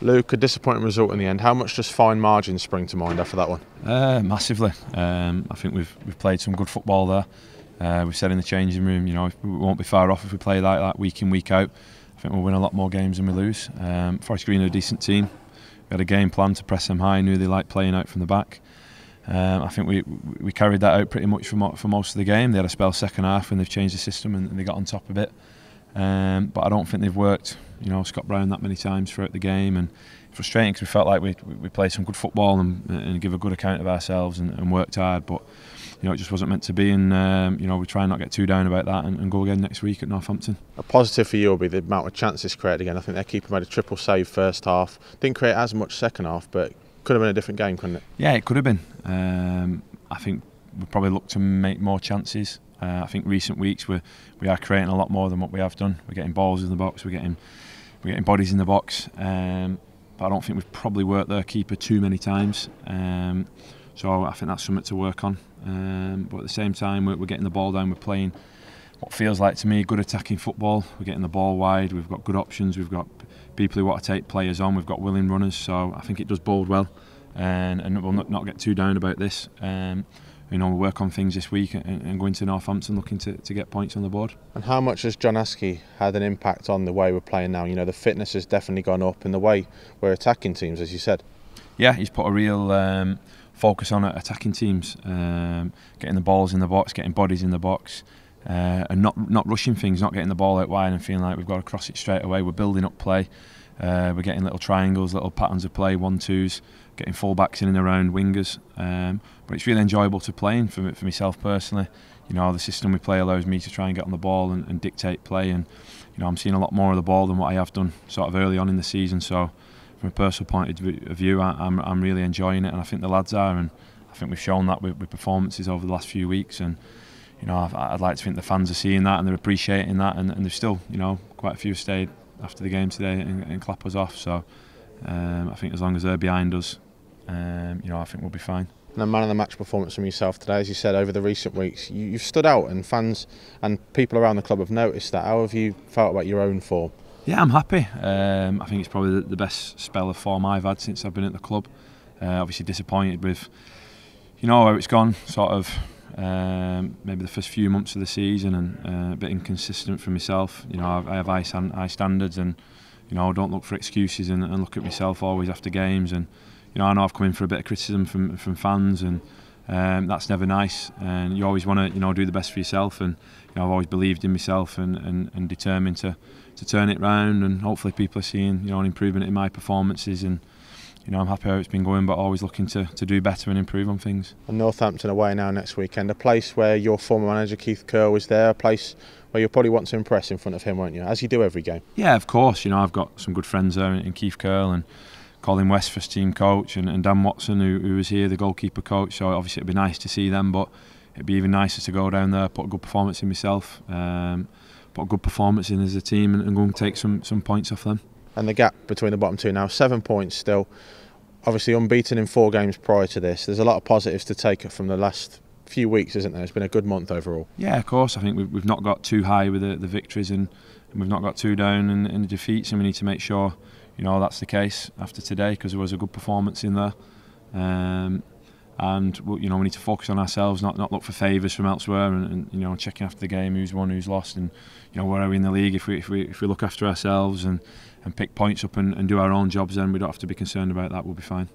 Luke, a disappointing result in the end. How much does fine margins spring to mind after that one? Massively. I think we've played some good football there. We've said in the changing room, we won't be far off if we play like that week in, week out. I think we'll win a lot more games than we lose. Forest Green are a decent team. We had a game plan to press them high, knew they liked playing out from the back. I think we carried that out pretty much for most of the game. They had a spell second half when they've changed the system and they got on top of it. But I don't think they've worked, Scott Brown that many times throughout the game, and frustrating because we felt like we played some good football and give a good account of ourselves and worked hard, but it just wasn't meant to be, and we try and not get too down about that and go again next week at Northampton. A positive for you will be the amount of chances created again. I think their keeper made a triple save first half, didn't create as much second half, but could have been a different game, couldn't it? Yeah, it could have been. I think we probably look to make more chances. I think recent weeks we are creating a lot more than what we have done. We're getting balls in the box, we're getting bodies in the box, but I don't think we've probably worked their keeper too many times. So I think that's something to work on. But at the same time, we're getting the ball down. We're playing what feels like to me good attacking football. We're getting the ball wide. We've got good options. We've got people who want to take players on. We've got willing runners. So I think it does bode well, and we'll not get too down about this. We'll work on things this week and go into Northampton looking to get points on the board. And how much has John Akinde had an impact on the way we're playing now? The fitness has definitely gone up in the way we're attacking teams, as you said. Yeah, he's put a real focus on attacking teams, getting the balls in the box, getting bodies in the box, and not rushing things, not getting the ball out wide and feeling like we've got to cross it straight away. We're building up play. We're getting little triangles, little patterns of play, 1-2s, getting full-backs in and around wingers. But it's really enjoyable to play in for myself personally. The system we play allows me to try and get on the ball and dictate play, and I'm seeing a lot more of the ball than what I have done sort of early on in the season. So from a personal point of view, I'm really enjoying it, and I think the lads are, and I think we've shown that with performances over the last few weeks. And I'd like to think the fans are seeing that and they're appreciating that, and there's still quite a few stayed after the game today and clap us off. So I think as long as they're behind us, I think we'll be fine. And a man of the match performance from yourself today, as you said, over the recent weeks, you've stood out, and fans and people around the club have noticed that. How have you felt about your own form? Yeah, I'm happy. I think it's probably the best spell of form I've had since I've been at the club. Obviously disappointed with how it's gone, sort of maybe the first few months of the season, and a bit inconsistent for myself. I have high standards, and I don't look for excuses and look at myself always after games. And I know I've come in for a bit of criticism from fans, and that's never nice. And you always want to do the best for yourself, and I've always believed in myself and determined to turn it round. And hopefully people are seeing an improvement in my performances, and I'm happy how it's been going, but always looking to do better and improve on things. And Northampton away now next weekend, a place where your former manager Keith Kerr was there, a place where you'll probably want to impress in front of him, won't you, as you do every game? Yeah, of course. I've got some good friends there in Keith Kerr and Colin West, first team coach, and Dan Watson, who was here, the goalkeeper coach. So obviously it'd be nice to see them, but it'd be even nicer to go down there, put a good performance in myself, put a good performance in as a team, and go and take some points off them. And the gap between the bottom two now, 7 points still. Obviously unbeaten in 4 games prior to this. There's a lot of positives to take from the last few weeks, isn't there? It's been a good month overall. Yeah, of course. I think we've not got too high with the victories, and we've not got too down in the defeats, and we need to make sure that's the case after today, because there was a good performance in there. And we need to focus on ourselves, not look for favours from elsewhere, and checking after the game who's won, who's lost, and where are we in the league. If we look after ourselves and pick points up and do our own jobs, then we don't have to be concerned about that. We'll be fine.